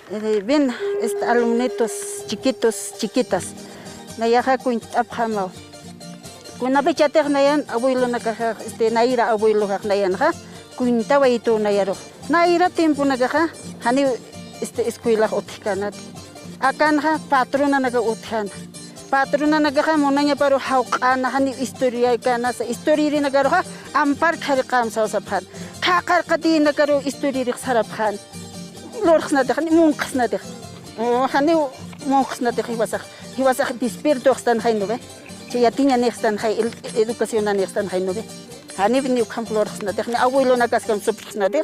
Ven, alumnitos chiquitos, chiquitas. Nayaja kuin abhamao. Kuna bechater nayan abuelo nakaja naira abuelo nayan ha. Kuin tawa ito nayaro. Naira tiempo nagaja hani escuela otkanat. Akan ha patrona naga uthan. Patrona nagaja monanya paro hauqana hani historia kana sa historia nagaro ha ampar kharqam sa saphan. Khaqar qadi nagaro historia saraphan. Lorxna de munqsna de. Hani munqsna de hiwasak despierto stan hainove. Si ya tinya nextan hay educación nextan hainove. Hani vini ukamplorxna de abuelo nakaskam supxna de.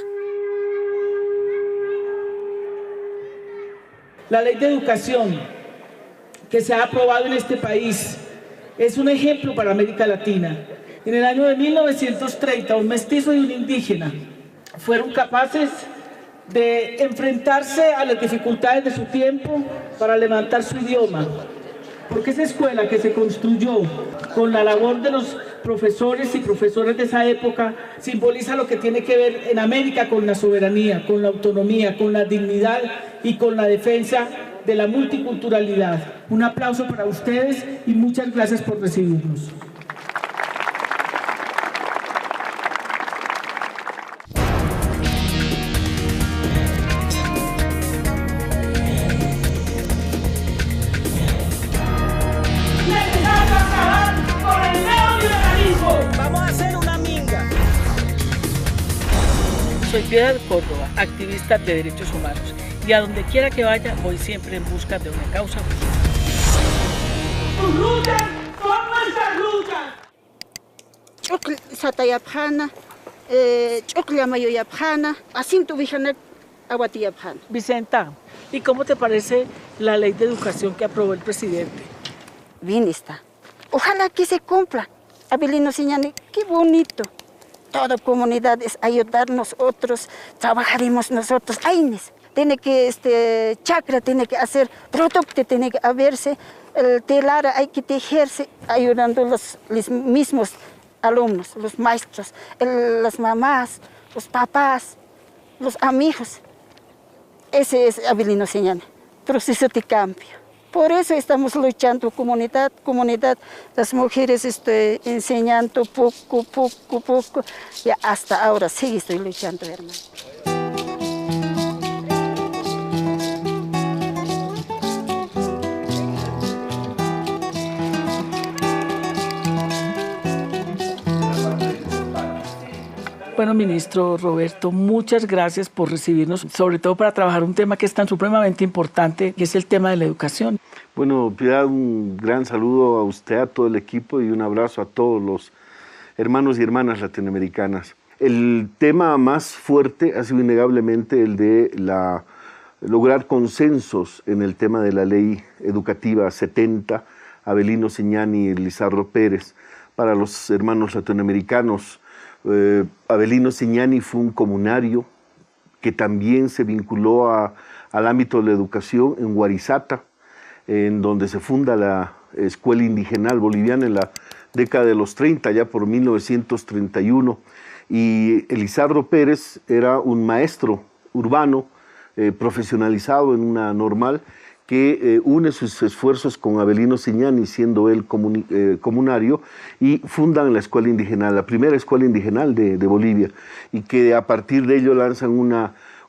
La ley de educación que se ha aprobado en este país es un ejemplo para América Latina. En el año de 1930, un mestizo y un indígena fueron capaces de enfrentarse a las dificultades de su tiempo para levantar su idioma. Porque esa escuela que se construyó con la labor de los profesores y profesoras de esa época simboliza lo que tiene que ver en América con la soberanía, con la autonomía, con la dignidad y con la defensa de la multiculturalidad. Un aplauso para ustedes y muchas gracias por recibirnos. Soy Piedad Córdoba, activista de derechos humanos, y a donde quiera que vaya voy siempre en busca de una causa justa. ¡Tus luchas son nuestras luchas! Chukl satayapjana, chuklamayoyapjana, asintu vijanak awatiyapjana. Vicenta, ¿y cómo te parece la ley de educación que aprobó el presidente? Bien está. Ojalá que se cumpla. Abelino Siñani, qué bonito. Toda comunidad es ayudarnos nosotros, trabajaremos nosotros. Aines, tiene que, chakra tiene que hacer, producto tiene que haberse, el telar hay que tejerse, ayudando los mismos alumnos, los maestros, las mamás, los papás, los amigos. Ese es Abelino Siñani, proceso de cambio. Por eso estamos luchando, comunidad, las mujeres enseñando poco, y hasta ahora sí estoy luchando, hermano. Bueno, ministro Roberto, muchas gracias por recibirnos, sobre todo para trabajar un tema que es tan supremamente importante, que es el tema de la educación. Bueno, Piedad, un gran saludo a usted, a todo el equipo y un abrazo a todos los hermanos y hermanas latinoamericanas. El tema más fuerte ha sido innegablemente el de lograr consensos en el tema de la ley educativa 70, Abelino Siñani y Lizardo Pérez, para los hermanos latinoamericanos. Abelino Siñani fue un comunario que también se vinculó al ámbito de la educación en Huarizata, en donde se funda la Escuela Indigenal Boliviana en la década de los 30, ya por 1931. Y Lizardo Pérez era un maestro urbano profesionalizado en una normal que une sus esfuerzos con Abelino Siñani, siendo él comunario, y fundan la Escuela Indigenal, la primera Escuela Indigenal de Bolivia, y que a partir de ello lanzan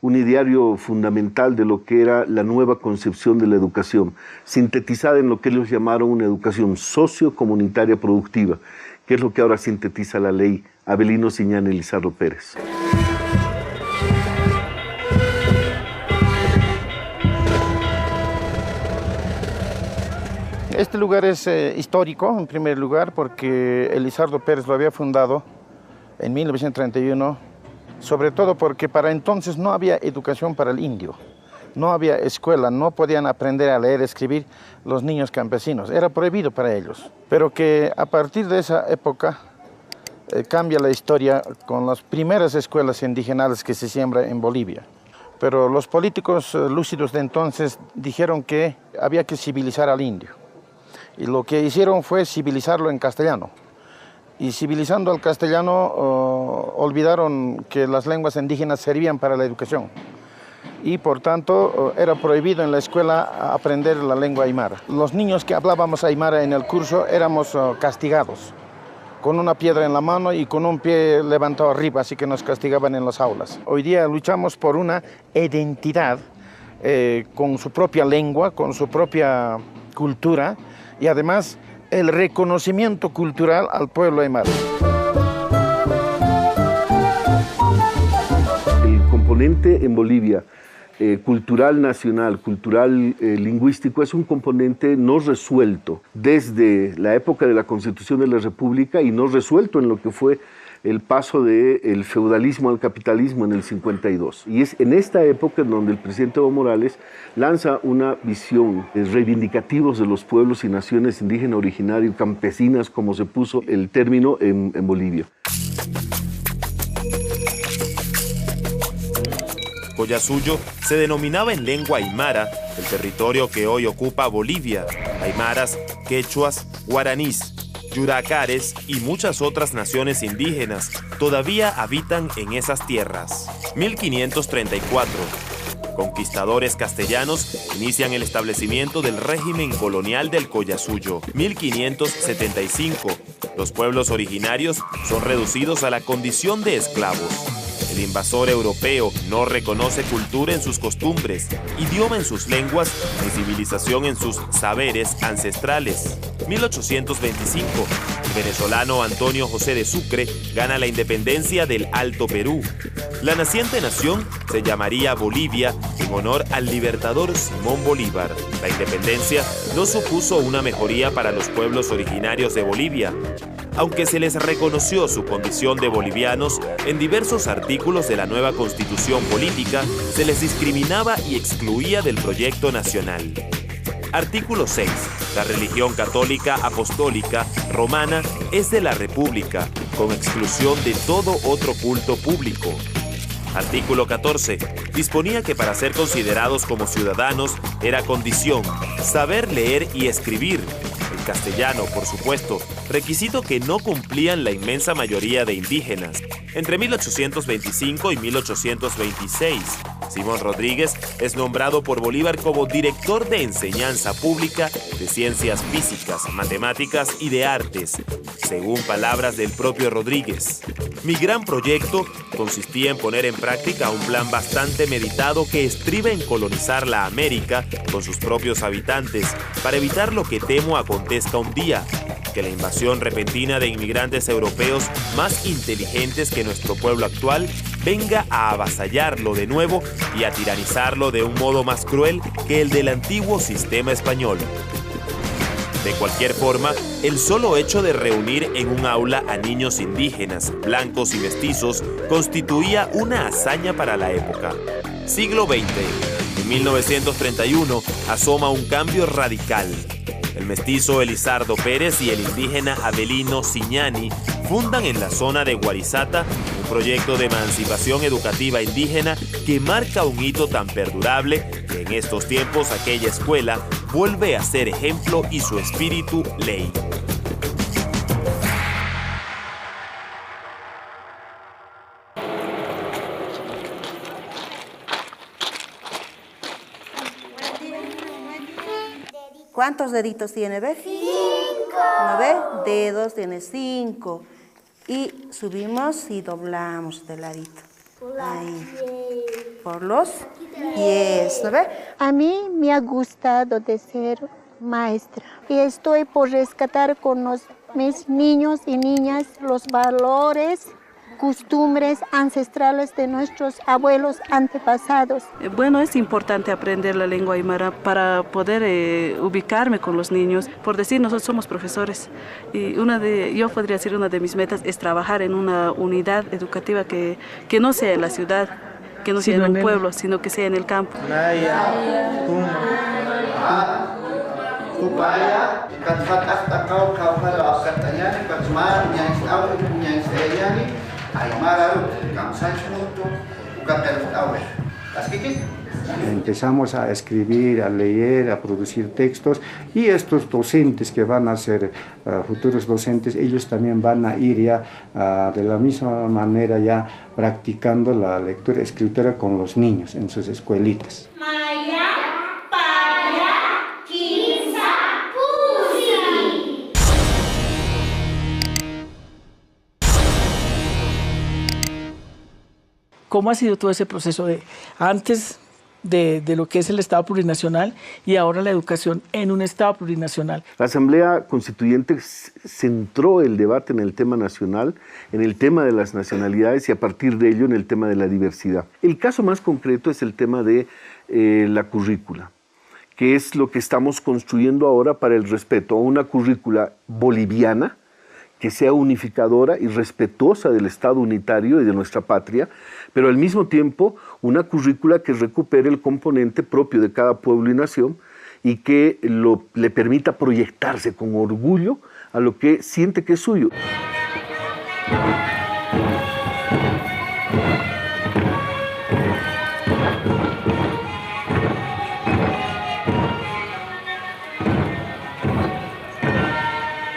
un ideario fundamental de lo que era la nueva concepción de la educación, sintetizada en lo que ellos llamaron una educación sociocomunitaria productiva, que es lo que ahora sintetiza la ley Abelino Siñani y Lizardo Pérez. Este lugar es histórico, en primer lugar, porque Lizardo Pérez lo había fundado en 1931, sobre todo porque para entonces no había educación para el indio, no había escuela, no podían aprender a leer y escribir los niños campesinos, era prohibido para ellos. Pero que a partir de esa época cambia la historia con las primeras escuelas indigenales que se siembran en Bolivia. Pero los políticos lúcidos de entonces dijeron que había que civilizar al indio. Y lo que hicieron fue civilizarlo en castellano. Y civilizando al castellano, olvidaron que las lenguas indígenas servían para la educación. y por tanto era prohibido en la escuela aprender la lengua aymara. Los niños que hablábamos aymara en el curso éramos castigados con una piedra en la mano y con un pie levantado arriba, así que nos castigaban en las aulas. Hoy día luchamos por una identidad con su propia lengua, con su propia cultura y además el reconocimiento cultural al pueblo aymara. El componente en Bolivia, cultural nacional, cultural lingüístico, es un componente no resuelto desde la época de la Constitución de la República y no resuelto en lo que fue el paso del feudalismo al capitalismo en el 52. Y es en esta época en donde el presidente Evo Morales lanza una visión de reivindicativos de los pueblos y naciones indígenas originarios, campesinas, como se puso el término en Bolivia. Collasuyo se denominaba en lengua aymara el territorio que hoy ocupa Bolivia. Aymaras, quechuas, guaraníes, yuracares y muchas otras naciones indígenas todavía habitan en esas tierras. 1534. Conquistadores castellanos inician el establecimiento del régimen colonial del Collasuyo. 1575. Los pueblos originarios son reducidos a la condición de esclavos. El invasor europeo no reconoce cultura en sus costumbres, idioma en sus lenguas, ni civilización en sus saberes ancestrales. 1825. El venezolano Antonio José de Sucre gana la independencia del Alto Perú. La naciente nación se llamaría Bolivia en honor al libertador Simón Bolívar. La independencia no supuso una mejoría para los pueblos originarios de Bolivia. Aunque se les reconoció su condición de bolivianos, en diversos artículos de la nueva Constitución Política se les discriminaba y excluía del proyecto nacional. Artículo 6. La religión católica apostólica romana es de la República, con exclusión de todo otro culto público. Artículo 14. Disponía que para ser considerados como ciudadanos era condición saber leer y escribir, el castellano, por supuesto, requisito que no cumplían la inmensa mayoría de indígenas. Entre 1825 y 1826, Simón Rodríguez es nombrado por Bolívar como director de enseñanza pública de ciencias físicas, matemáticas y de artes, según palabras del propio Rodríguez. Mi gran proyecto consistía en poner en práctica un plan bastante meditado que estriba en colonizar la América con sus propios habitantes, para evitar lo que temo acontezca un día, que la invasión repentina de inmigrantes europeos más inteligentes que nuestro pueblo actual venga a avasallarlo de nuevo y a tiranizarlo de un modo más cruel que el del antiguo sistema español. De cualquier forma, el solo hecho de reunir en un aula a niños indígenas, blancos y mestizos constituía una hazaña para la época. Siglo XX. En 1931 asoma un cambio radical. El mestizo Elizardo Pérez y el indígena Avelino Siñani fundan en la zona de Guarizata un proyecto de emancipación educativa indígena que marca un hito tan perdurable que en estos tiempos aquella escuela vuelve a ser ejemplo y su espíritu ley. ¿Cuántos deditos tiene, ve? 5. ¿No ve? Dedos tiene 5. Y subimos y doblamos de ladito. Ahí. Por los pies, ¿no ve? A mí me ha gustado de ser maestra y estoy por rescatar con mis niños y niñas los valores, costumbres ancestrales de nuestros abuelos antepasados. Bueno, es importante aprender la lengua aymara para poder ubicarme con los niños. Por decir, nosotros somos profesores y yo podría decir una de mis metas es trabajar en una unidad educativa que no sea en la ciudad, que no sea en un pueblo, sino que sea en el campo. Empezamos a escribir, a leer, a producir textos, y estos docentes que van a ser futuros docentes, ellos también van a ir ya de la misma manera ya practicando la lectura y escritura con los niños en sus escuelitas. ¿Cómo ha sido todo ese proceso de antes de lo que es el Estado plurinacional y ahora la educación en un Estado plurinacional? La Asamblea Constituyente centró el debate en el tema nacional, en el tema de las nacionalidades y a partir de ello en el tema de la diversidad. El caso más concreto es el tema de la currícula, que es lo que estamos construyendo ahora para el respeto a una currícula boliviana, que sea unificadora y respetuosa del Estado unitario y de nuestra patria, pero al mismo tiempo una currícula que recupere el componente propio de cada pueblo y nación y que le permita proyectarse con orgullo a lo que siente que es suyo.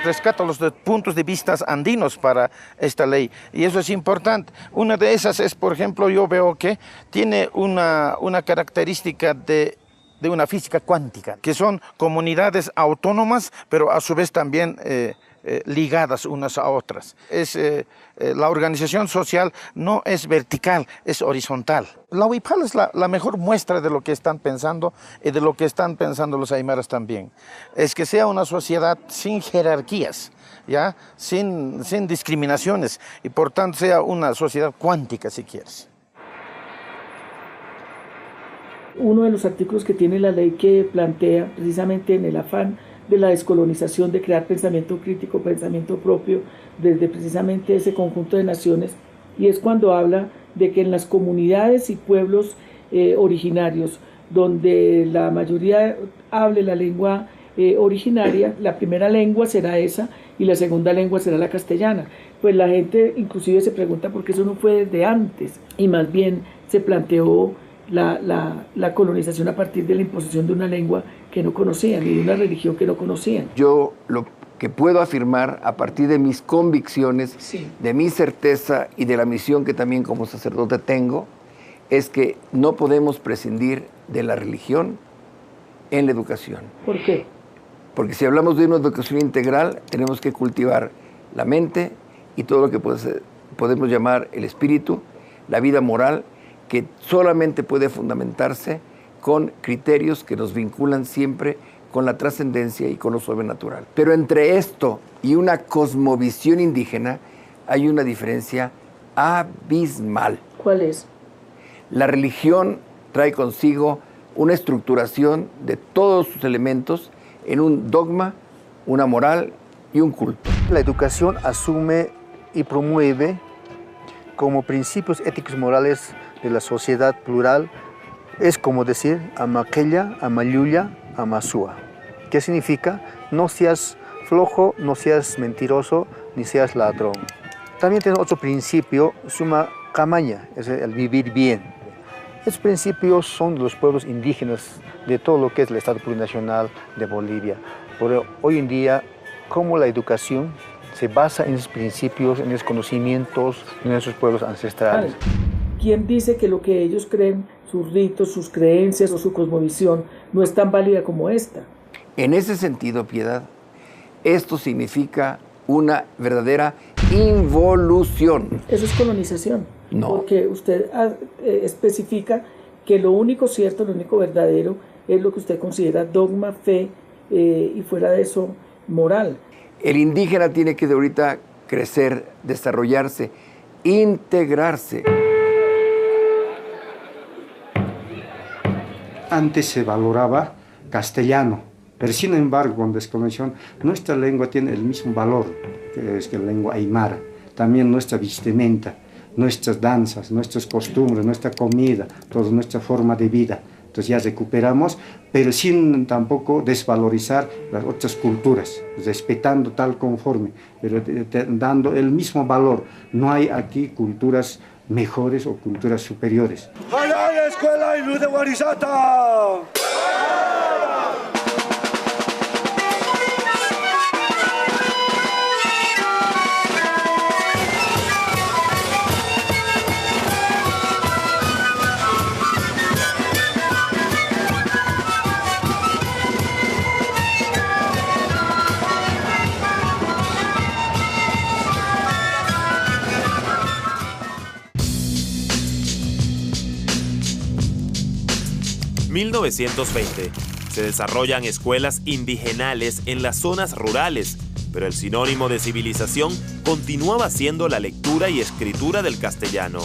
Rescato los puntos de vista andinos para esta ley, y eso es importante. Una de esas es, por ejemplo, yo veo que tiene una característica de una física cuántica, que son comunidades autónomas, pero a su vez también ligadas unas a otras. La organización social no es vertical, es horizontal. La huipala es la mejor muestra de lo que están pensando y de lo que están pensando los aymaras también. Es que sea una sociedad sin jerarquías, ¿ya? Sin discriminaciones, y por tanto sea una sociedad cuántica, si quieres. Uno de los artículos que tiene la ley que plantea precisamente en el afán de la descolonización, de crear pensamiento crítico, pensamiento propio, desde precisamente ese conjunto de naciones, y es cuando habla de que en las comunidades y pueblos originarios, donde la mayoría hable la lengua originaria, la primera lengua será esa y la segunda lengua será la castellana. Pues la gente inclusive se pregunta por qué eso no fue desde antes, y más bien se planteó la colonización a partir de la imposición de una lengua que no conocían y de una religión que no conocían. Yo lo que puedo afirmar a partir de mis convicciones, sí, de mi certeza y de la misión que también como sacerdote tengo, es que no podemos prescindir de la religión en la educación. ¿Por qué? Porque si hablamos de una educación integral, tenemos que cultivar la mente y todo lo que podemos llamar el espíritu, la vida moral, que solamente puede fundamentarse con criterios que nos vinculan siempre con la trascendencia y con lo sobrenatural. Pero entre esto y una cosmovisión indígena hay una diferencia abismal. ¿Cuál es? La religión trae consigo una estructuración de todos sus elementos en un dogma, una moral y un culto. La educación asume y promueve como principios éticos morales de la sociedad plural, es como decir amaquella, amayuya, amasúa. ¿Qué significa? No seas flojo, no seas mentiroso, ni seas ladrón. También tiene otro principio, suma camaña, es el vivir bien. Estos principios son de los pueblos indígenas de todo lo que es el Estado plurinacional de Bolivia. Pero hoy en día, como la educación se basa en esos principios, en esos conocimientos de nuestros pueblos ancestrales. ¿Quién dice que lo que ellos creen, sus ritos, sus creencias o su cosmovisión no es tan válida como esta? En ese sentido, Piedad, esto significa una verdadera involución. Eso es colonización. No. Porque usted especifica que lo único cierto, lo único verdadero es lo que usted considera dogma, fe y fuera de eso, moral. El indígena tiene que de ahorita crecer, desarrollarse, integrarse. Antes se valoraba castellano, pero sin embargo, con descolonización, nuestra lengua tiene el mismo valor que es la lengua aymara. También nuestra vestimenta, nuestras danzas, nuestras costumbres, nuestra comida, toda nuestra forma de vida. Entonces ya recuperamos, pero sin tampoco desvalorizar las otras culturas, respetando tal conforme, pero dando el mismo valor. No hay aquí culturas mejores o culturas superiores. ¡Allá escuela y luz de Warisata! 1920. Se desarrollan escuelas indigenales en las zonas rurales, pero el sinónimo de civilización continuaba siendo la lectura y escritura del castellano.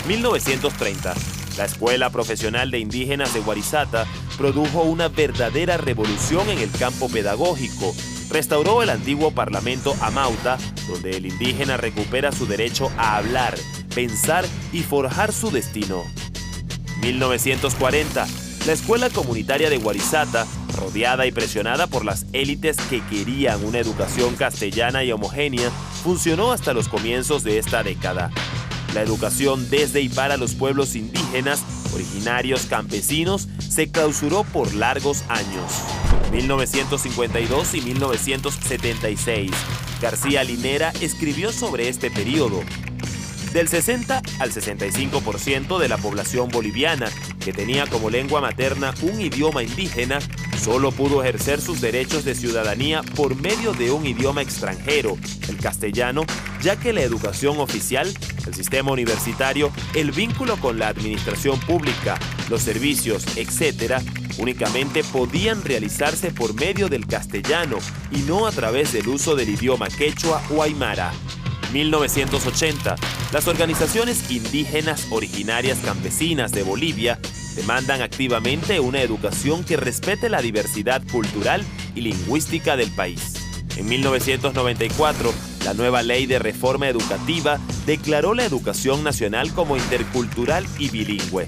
1930. La Escuela Profesional de Indígenas de Warisata produjo una verdadera revolución en el campo pedagógico. Restauró el antiguo Parlamento Amauta, donde el indígena recupera su derecho a hablar, pensar y forjar su destino. 1940. La escuela comunitaria de Warisata, rodeada y presionada por las élites que querían una educación castellana y homogénea, funcionó hasta los comienzos de esta década. La educación desde y para los pueblos indígenas, originarios campesinos, se clausuró por largos años. 1952 y 1976. García Linera escribió sobre este periodo. Del 60 al 65% de la población boliviana, que tenía como lengua materna un idioma indígena, solo pudo ejercer sus derechos de ciudadanía por medio de un idioma extranjero, el castellano, ya que la educación oficial, el sistema universitario, el vínculo con la administración pública, los servicios, etc., únicamente podían realizarse por medio del castellano y no a través del uso del idioma quechua o aymara. 1980. Las organizaciones indígenas originarias campesinas de Bolivia demandan activamente una educación que respete la diversidad cultural y lingüística del país. En 1994, la nueva Ley de Reforma Educativa declaró la educación nacional como intercultural y bilingüe.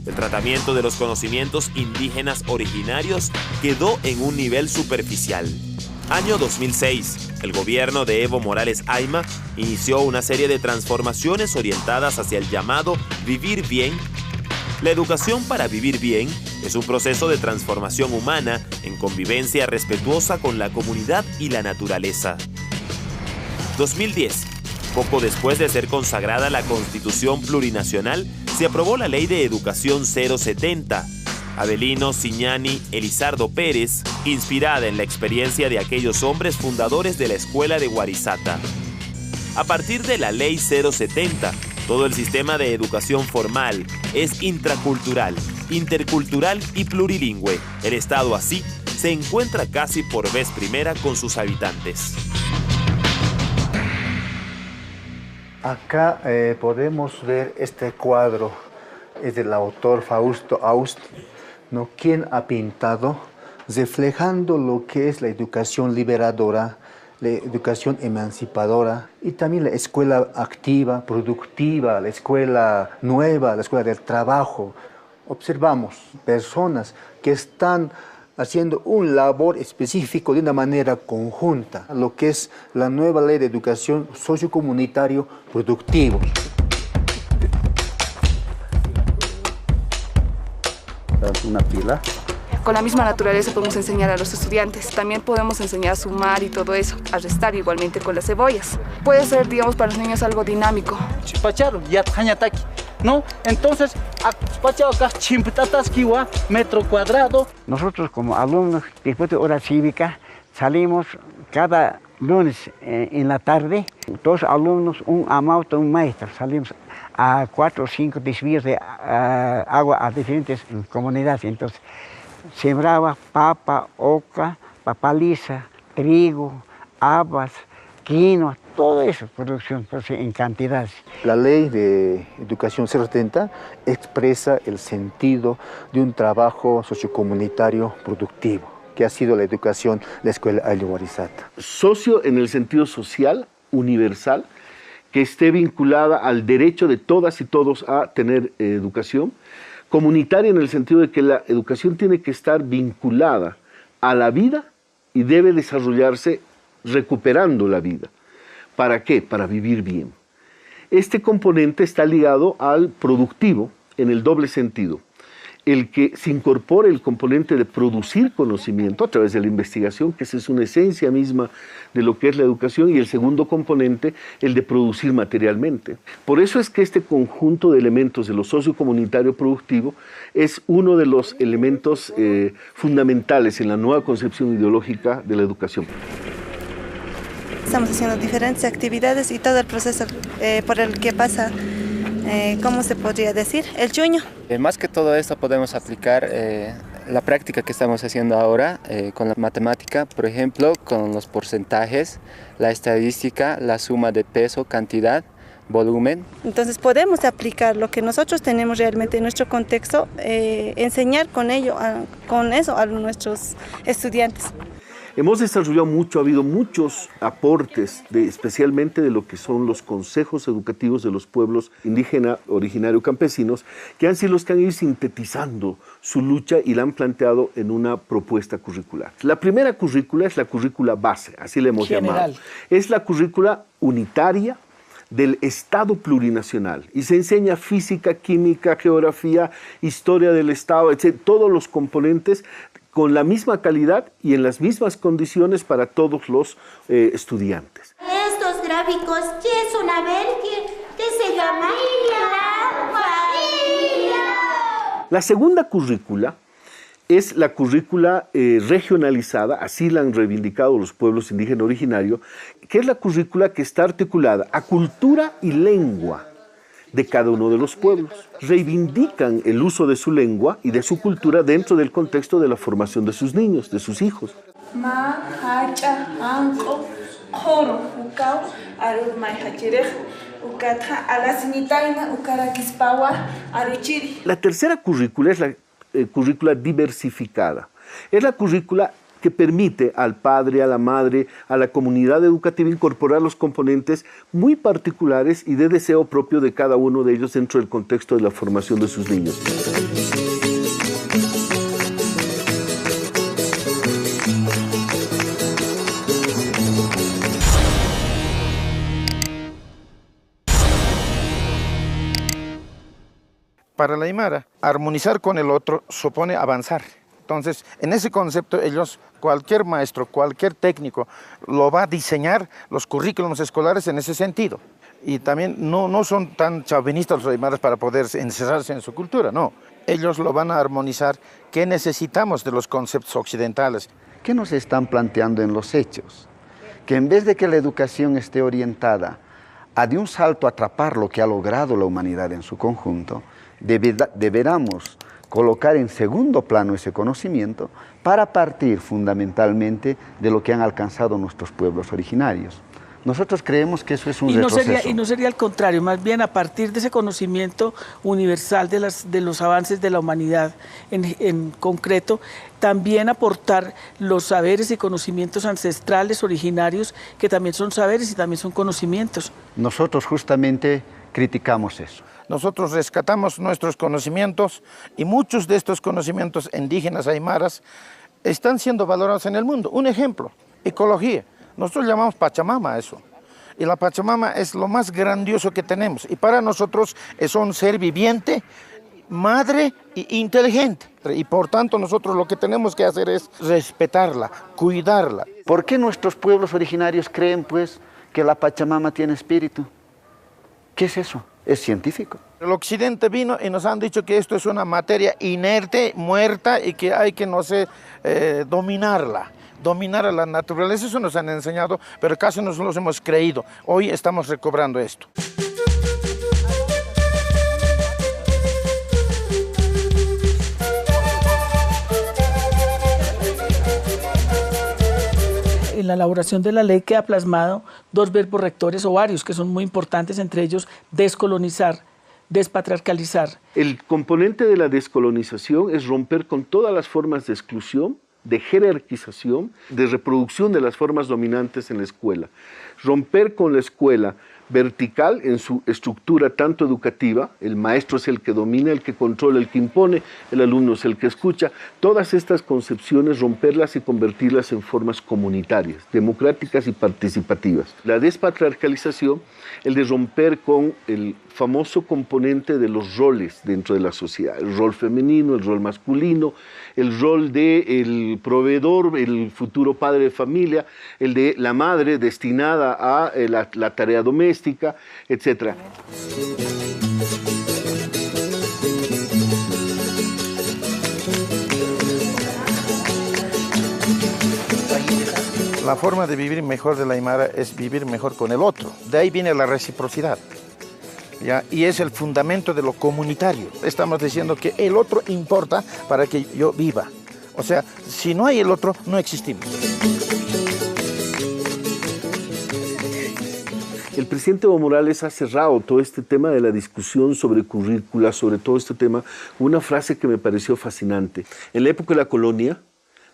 El tratamiento de los conocimientos indígenas originarios quedó en un nivel superficial. Año 2006. El gobierno de Evo Morales Ayma inició una serie de transformaciones orientadas hacia el llamado Vivir Bien. La educación para vivir bien es un proceso de transformación humana en convivencia respetuosa con la comunidad y la naturaleza. 2010. Poco después de ser consagrada la Constitución Plurinacional, se aprobó la Ley de Educación 070. Avelino Siñani Elizardo Pérez, inspirada en la experiencia de aquellos hombres fundadores de la escuela de Warisata. A partir de la Ley 070, todo el sistema de educación formal es intracultural, intercultural y plurilingüe. El Estado así se encuentra casi por vez primera con sus habitantes. Acá podemos ver este cuadro, es del autor Fausto Aust, ¿no? Quien ha pintado reflejando lo que es la educación liberadora, la educación emancipadora y también la escuela activa, productiva, la escuela nueva, la escuela del trabajo. Observamos personas que están haciendo un labor específico de una manera conjunta, lo que es la nueva ley de educación sociocomunitario productivo. Una pila. Con la misma naturaleza podemos enseñar a los estudiantes. También podemos enseñar a sumar y todo eso, a restar igualmente con las cebollas. Puede ser, digamos, para los niños algo dinámico. ¿No? Entonces, metro cuadrado. Nosotros como alumnos, después de hora cívica, salimos cada lunes en la tarde, 2 alumnos, un amauta, un maestro, salimos a 4 o 5 desvíos de agua a diferentes comunidades. Entonces, sembraba papa, oca, papaliza, trigo, habas, quinoa, todo eso, producción en cantidades. La ley de educación 070 expresa el sentido de un trabajo sociocomunitario productivo, que ha sido la educación, la escuela Ayllu Warisata. Socio en el sentido social, universal, que esté vinculada al derecho de todas y todos a tener educación. Comunitaria en el sentido de que la educación tiene que estar vinculada a la vida y debe desarrollarse recuperando la vida. ¿Para qué? Para vivir bien. Este componente está ligado al productivo en el doble sentido. El que se incorpore el componente de producir conocimiento a través de la investigación, que esa es una esencia misma de lo que es la educación, y el segundo componente, el de producir materialmente. Por eso es que este conjunto de elementos de lo sociocomunitario productivo es uno de los elementos fundamentales en la nueva concepción ideológica de la educación. Estamos haciendo diferentes actividades y todo el proceso por el que pasa, ¿cómo se podría decir? El chuño. Más que todo esto podemos aplicar la práctica que estamos haciendo ahora con la matemática, por ejemplo, con los porcentajes, la estadística, la suma de peso, cantidad, volumen. Entonces podemos aplicar lo que nosotros tenemos realmente en nuestro contexto, enseñar con eso a nuestros estudiantes. Hemos desarrollado mucho, ha habido muchos aportes, especialmente de lo que son los consejos educativos de los pueblos indígena, originario, campesinos, que han sido los que han ido sintetizando su lucha y la han planteado en una propuesta curricular. La primera currícula es la currícula base, así le hemos llamado. Es la currícula unitaria del Estado plurinacional y se enseña física, química, geografía, historia del Estado, etc., todos los componentes con la misma calidad y en las mismas condiciones para todos los estudiantes. Estos gráficos, ¿qué es una ¿Qué se llama? Familia. La segunda currícula es la currícula regionalizada, así la han reivindicado los pueblos indígenas originarios, que es la currícula que está articulada a cultura y lengua de cada uno de los pueblos. Reivindican el uso de su lengua y de su cultura dentro del contexto de la formación de sus niños, de sus hijos. La tercera currícula es la currícula diversificada. Es la currícula que permite al padre, a la madre, a la comunidad educativa incorporar los componentes muy particulares y de deseo propio de cada uno de ellos dentro del contexto de la formación de sus niños. Para la Aymara, armonizar con el otro supone avanzar. Entonces, en ese concepto, cualquier maestro, cualquier técnico, lo va a diseñar los currículums escolares en ese sentido. Y también no son tan chauvinistas los aymaras para poder encerrarse en su cultura, no. Ellos lo van a armonizar. ¿Qué necesitamos de los conceptos occidentales? ¿Qué nos están planteando en los hechos? Que en vez de que la educación esté orientada a de un salto atrapar lo que ha logrado la humanidad en su conjunto, deberamos colocar en segundo plano ese conocimiento para partir fundamentalmente de lo que han alcanzado nuestros pueblos originarios. Nosotros creemos que eso es un retroceso. Y no sería al contrario, más bien a partir de ese conocimiento universal de los avances de la humanidad en concreto, también aportar los saberes y conocimientos ancestrales, originarios, que también son saberes y también son conocimientos. Nosotros justamente criticamos eso. Nosotros rescatamos nuestros conocimientos y muchos de estos conocimientos indígenas aymaras están siendo valorados en el mundo. Un ejemplo, ecología. Nosotros llamamos Pachamama a eso. Y la Pachamama es lo más grandioso que tenemos. Y para nosotros es un ser viviente, madre e inteligente. Y por tanto nosotros lo que tenemos que hacer es respetarla, cuidarla. ¿Por qué nuestros pueblos originarios creen pues que la Pachamama tiene espíritu? ¿Qué es eso? Es científico. El occidente vino y nos han dicho que esto es una materia inerte, muerta y que hay que, no sé, dominarla. Dominar a la naturaleza, eso nos han enseñado, pero casi nos los hemos creído. Hoy estamos recobrando esto. En la elaboración de la ley queda plasmado dos verbos rectores o varios que son muy importantes, entre ellos descolonizar, despatriarcalizar. El componente de la descolonización es romper con todas las formas de exclusión, de jerarquización, de reproducción de las formas dominantes en la escuela. Romper con la escuela vertical en su estructura tanto educativa, el maestro es el que domina, el que controla, el que impone, el alumno es el que escucha, todas estas concepciones romperlas y convertirlas en formas comunitarias, democráticas y participativas. La despatriarcalización, el de romper con el famoso componente de los roles dentro de la sociedad, el rol femenino, el rol masculino, el rol del proveedor, el futuro padre de familia, el de la madre destinada a la tarea doméstica, etc. La forma de vivir mejor de la Aymara es vivir mejor con el otro. De ahí viene la reciprocidad, ¿ya? Y es el fundamento de lo comunitario. Estamos diciendo que el otro importa para que yo viva. O sea, si no hay el otro, no existimos. El presidente Evo Morales ha cerrado todo este tema de la discusión sobre currícula, sobre todo este tema, una frase que me pareció fascinante. En la época de la colonia,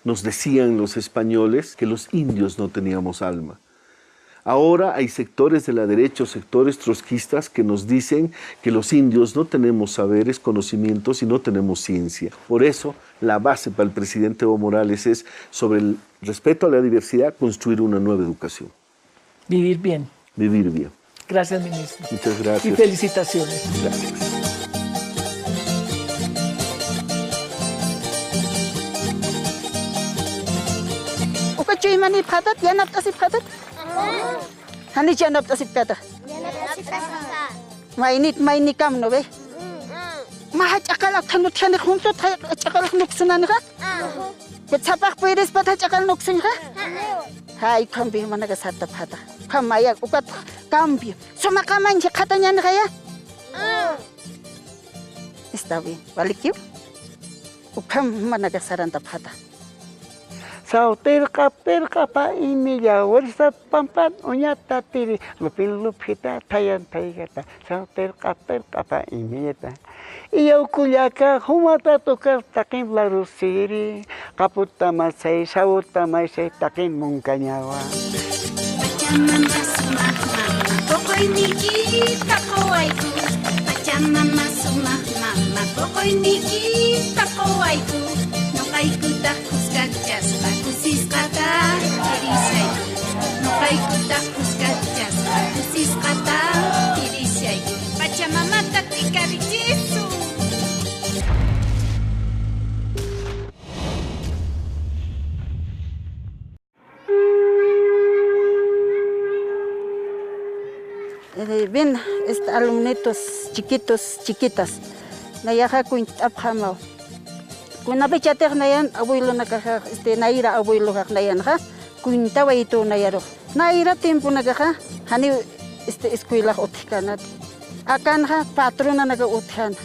nos decían los españoles que los indios no teníamos alma. Ahora hay sectores de la derecha, sectores trotskistas que nos dicen que los indios no tenemos saberes, conocimientos y no tenemos ciencia. Por eso, la base para el presidente Evo Morales es, sobre el respeto a la diversidad, construir una nueva educación. Vivir bien. Vivir bien. Gracias, ministro. Muchas gracias. Y felicitaciones. Gracias. Cuy mani patat, yanap tasip patat. Hani janap tasip patat. Mainit kam no be. Maha chakalak thanu thani khumto chakalak nuksunan ka. Ketsapak puedes patah chakal nuksun ka. Hai cambio mana ka sata pata. Kamaya ukat cambio. Soma kaman je katanya kaya. Está bien. Balik yuk. Ukam mana ka saranta pata. Sauter pa ini ya warsa pampan unyata tiri lupita tayan taigata sauter pa ini ta iyo kulyaka humata tokar takin larusiri kaputa masai sauta masai takin mungkanyawa Pachamama sumah mama pokoy nikita kawaiku Pachamama sumah mama pokoy nikita kawaiku no kaiku takus kachas takusis kata irisay no kaiku takus kachas takusis kata irisay Pachamama tatikarichisu Bien, alumnitos chiquitos, chiquitas, nayaja kuin abhamao. Kuna bechater nayan abuelo nakaja, naira abuelo nayan ha, kuin tawaito nayaro. Naira tiempo nakaja, hani escuela otkanat. Akan ha patrona naga othan.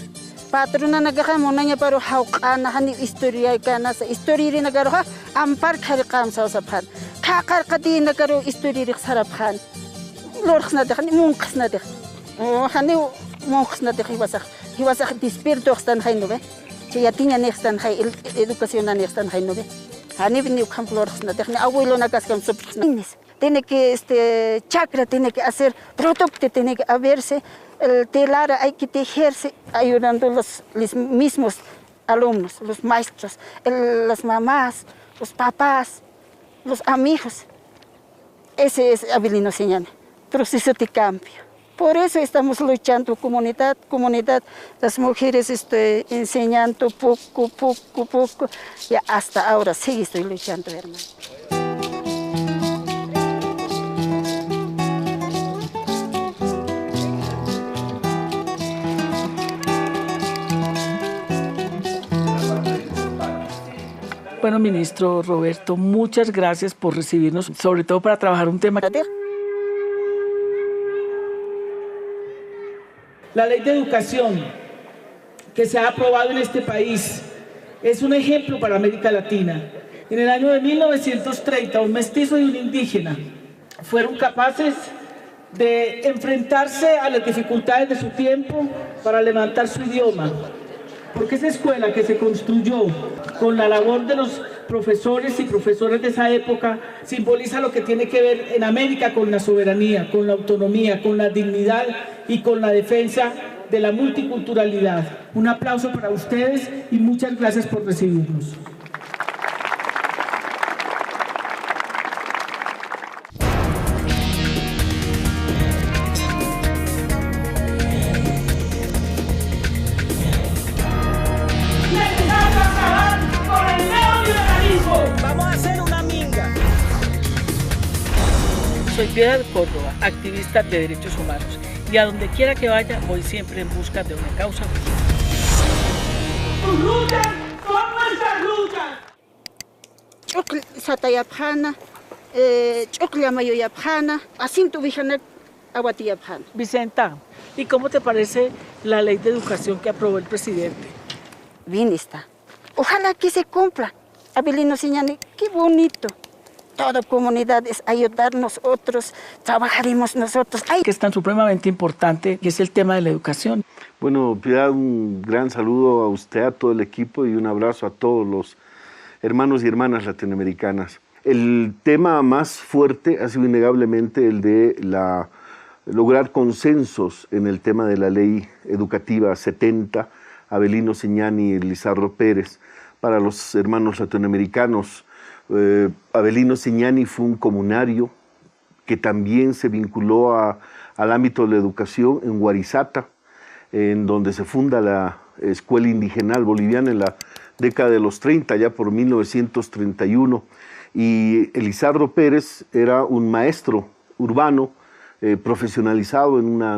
Patrona nagaja monanya paro haukana hani historia kana sa historia nagaro ha ampar kharqam sa saphan. Khakar qadi nagaro historia saraphan. Lorxna de monksna de hani monksna de hiwasak despierto están hainove che ya tiña nextan hay educación nextan hainove hani vini ukamplorxna de abuelo na cascam soprines tiene que chakra tiene que hacer producto tiene que haberse el telar hay que tejerse ayudando los mismos alumnos los maestros las mamás los papás los amigos ese es Avelino Señane proceso de cambio. Por eso estamos luchando comunidad, las mujeres enseñando poco, y hasta ahora sí estoy luchando, hermano. Bueno, ministro Roberto, muchas gracias por recibirnos, sobre todo para trabajar un tema. La ley de educación que se ha aprobado en este país es un ejemplo para América Latina. En el año de 1930, un mestizo y un indígena fueron capaces de enfrentarse a las dificultades de su tiempo para levantar su idioma. Porque esa escuela que se construyó con la labor de los profesores y profesoras de esa época, simboliza lo que tiene que ver en América con la soberanía, con la autonomía, con la dignidad y con la defensa de la multiculturalidad. Un aplauso para ustedes y muchas gracias por recibirnos. Vamos a hacer una minga. Soy Piedad Córdoba, activista de derechos humanos, y a donde quiera que vaya voy siempre en busca de una causa justa. ¡Tus luchas son nuestras luchas! Chukl satayapjana, chuklamayoyapjana, asintu vijanek aguatiyapjana. Vicenta, ¿y cómo te parece la ley de educación que aprobó el presidente? Bien está. Ojalá que se cumpla. Abelino Siñani, qué bonito. Toda comunidad es ayudarnos nosotros, trabajaremos nosotros. ¡Ay! Que es tan supremamente importante, que es el tema de la educación. Bueno, Piedad, un gran saludo a usted, a todo el equipo y un abrazo a todos los hermanos y hermanas latinoamericanas. El tema más fuerte ha sido innegablemente el de lograr consensos en el tema de la ley educativa 70, Abelino Siñani y Lizardo Pérez. Para los hermanos latinoamericanos, Abelino Siñani fue un comunario que también se vinculó al ámbito de la educación en Huarizata, en donde se funda la Escuela Indigenal Boliviana en la década de los 30, ya por 1931. Y Elizardo Pérez era un maestro urbano profesionalizado en una